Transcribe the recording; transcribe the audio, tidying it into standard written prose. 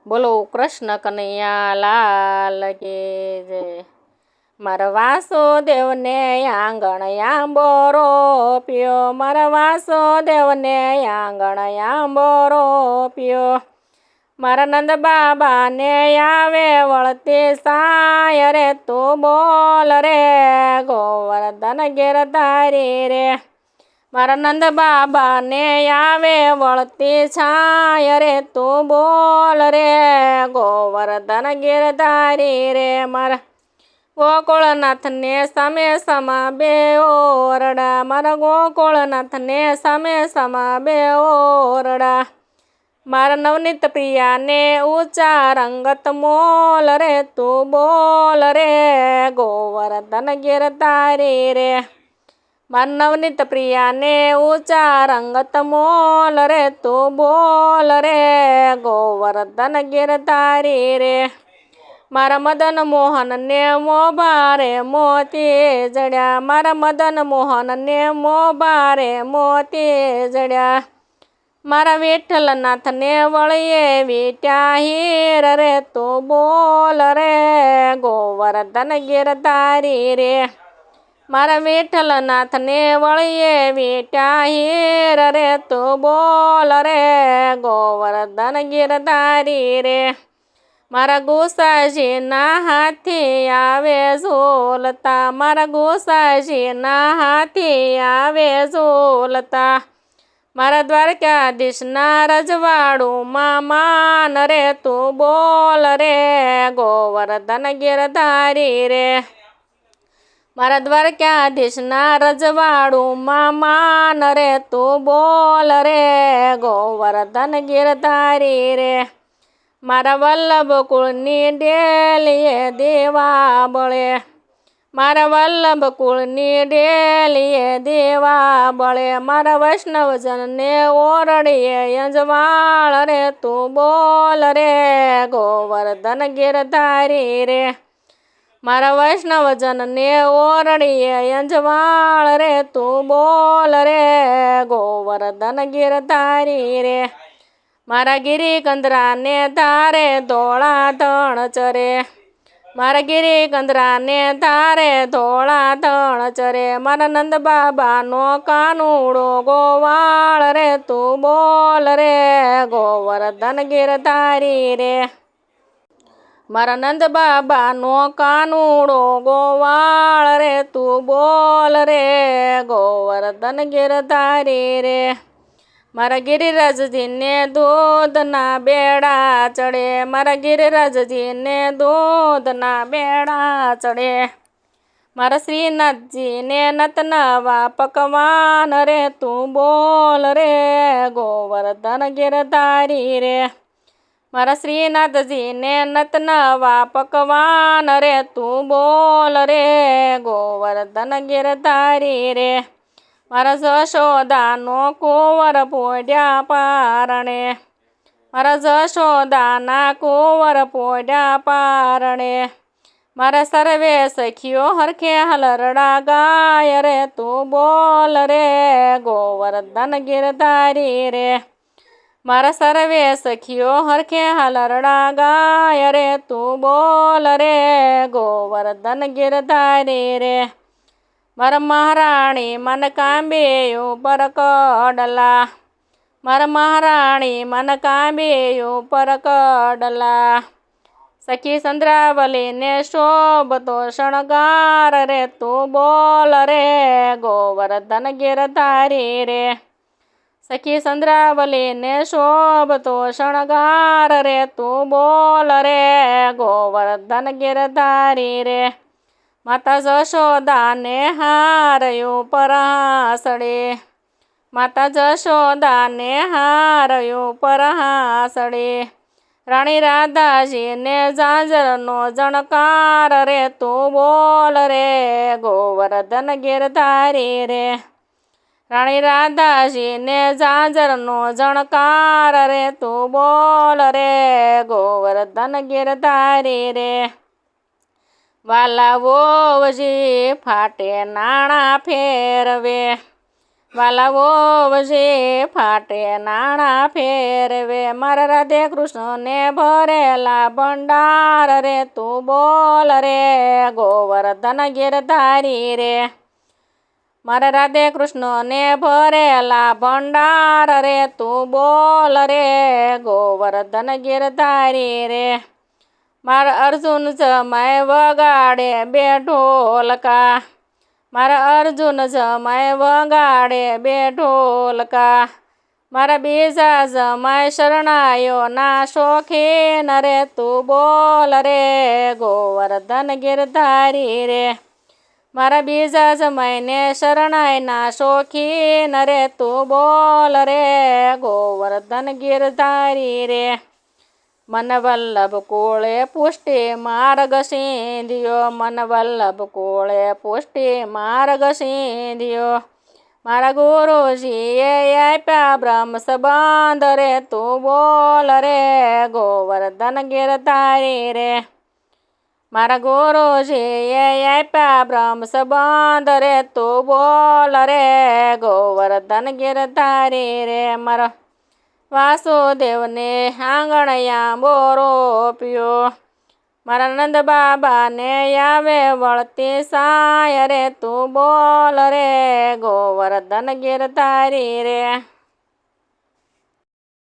બોલો કૃષ્ણ કનૈયા લાલ કે જય। મારા વાસુદેવને આંગણ આંબો રોપ્યો, મારા વાસુદેવને આંગણ આંબો રોપ્યો। મારા નંદ બાબાને આવે વળતી સાય રે, તું બોલ રે ગોવર્ધન ગિરધારી રે। મારા નંદ બાબાને આવે વળતી છાય રે, તું બોલ રે ગોવર્ધન ગિરધારી રે। મારા ગોકુળનાથને સામે સમા બે ઓરડા, મારા ગોકુળનાથને સામે સમા બે ઓરડા। મારા નવનીત પ્રિયાને ઊંચા રંગત મોલ રે, તું બોલ રે ગોવર્ધન ગિરધારી રે। મારા નવનીત પ્રિયાને ઊંચા રંગત મોલ રે, તું બોલ રે ગોવર્ધન ગિરધારી રે। મારા મદન મોહનને મોભારે મોતી જડ્યા, મારા મદન મોહનને મોભારે મોતી જડ્યા। મારા વિઠ્ઠલનાથને વળીએ વીટ્યા હીર રે, તું બોલ રે ગોવર્ધન ગિરધારી રે। મારા વિઠ્ઠલનાથને વળીએ વીટ્યા હીર રે, તું બોલ રે ગોવર્ધન ગિરધારી રે। મારા ગુસાઈજીના હાથી આવે ઝૂલતા, મારા ગુસાઈજીના હાથી આવે ઝૂલતા। મારા દ્વારકાધીશના રજવાડુંમાં માન રે, તું બોલ રે ગોવર્ધન ગિરધારી રે। મારા દ્વારકાધીશના રજવાડુંમાં માન રે, તું બોલ રે ગોવર્ધન ગિરધારી રે। મારા વલ્લભ કુળની ડેલીએ દેવા બળે, મારા વલ્લભ કુળની ડેલીએ દેવા બળે। મારા વૈષ્ણવજનને ઓરડીએ યજવાળ રે, તું બોલ રે ગોવર્ધન ગિરધારી રે। મારા વૈષ્ણવજનને ઓરડીએ યજવાળ રે, તું બોલ રે ગોવર્ધન ગિરધારી રે। મારા ગિરિકંદરાને ધારે ધોળા ધણ ચરે, મારા ગિરિકંદરાને ધારે ધોળા ધણ ચરે। મારા નંદ બાબાનો કાનુડો ગોવાળ રે, તું બોલ રે ગોવર્ધન ગિરધારી રે। મારા નંદ બાબાનો કાનુડો ગોવાળ રે, તું બોલ રે ગોવર્ધન ગિરધારી રે। મારા ગિરિરાજજીને દૂધના બેડા ચડે, મારા ગિરિરાજજીને દૂધના બેડા ચડે। મારા શ્રીનાથજીને નતનવા પકવાન રે, તું બોલ રે ગોવર્ધન ગિરધારી રે। મારા શ્રીનાથજીને નતનવા પકવાન રે, તું બોલ રે ગોવર્ધન ગિરધારી રે। મારા જશોદાનો કુંવર પોઢ્યા પારણે, મારા જશોદાના કુંવર પોઢ્યા પારણે। મારા સર્વે સખીઓ હરખે હલરડા ગાય રે, તું બોલ રે ગોવર્ધન ગિરધારી રે। મારા સર્વે સખીઓ હરખે હલરડા ગાય રે, તું બોલ રે ગોવર્ધન ગિરધારી રે। મારા મહારાણી મનકાંબે ઉપર કડલા, મારા મહારાણી મનકાંબે ઉપર કડલા। સખી ચંદ્રાવલીને શોભતો શણગાર રે, તું બોલ રે ગોવર્ધન ગિરધારી રે। સખી ચંદ્રાવલીને શોભતો શણગાર રે, તું બોલ રે ગોવર્ધન ગિરધારી રે। માતા જશોદાને હાર ઉપર હાસડે, માતા જશોદાને હાર ઉપર હાસડે। રાણી રાધાજીને ઝાંઝરનો જણકાર રે, તું બોલ રે ગોવર્ધન ગિરધારી રે। રાણી રાધાજીને ઝાંઝરનો જણકાર રે, તું બોલ રે ગોવર્ધન ગિરધારી રે। વાલા વોવજી ફાટે નાણાં ફેરવે, વાલાવો વજે ફાટે નાણા ફેરવે મારા રાધે કૃષ્ણને ભરેલા ભંડાર રે તું બોલ રે ગોવર્ધન ગિરધારી રે મારા રાધે કૃષ્ણને ભરેલા ભંડાર રે તું બોલ રે ગોવર્ધન ગિરધારી રે મારા અર્જુન જમાય વગાડે બે ઢોલકા મારા અર્જુન જમાય વગાડે બે ઢોલકા મારા બીજા જમાય શરણાયો ના શોખીન રે તું બોલ રે ગોવર્ધન ગિરધારી રે મારા બીજા જમાઈને શરણાયના શોખીન રે તું બોલ રે ગોવર્ધન ગિરધારી રે મન વલ્લભ કોળે પુષ્ટિ માર્ગ સિંધ્યો મન વલ્લભ કોળે પુષ્ટિ માર્ગ સિંધ્યો મારા ગુરુજીએ આપ્યા બ્રહ્મ સંબંધ રે તું બોલ રે ગોવર્ધન ગિરધારી રે મારા ગુરુજીએ આપ્યા બ્રહ્મ સંબંધ રે તું બોલ રે ગોવર્ધન ગિરધારી રે મારા વાસુદેવને આંગણયા બોરો પ્યો મારા નંદ બાબાને આવે વળતી સાય રે તું બોલ રે ગોવર્ધન ગિરધારી રે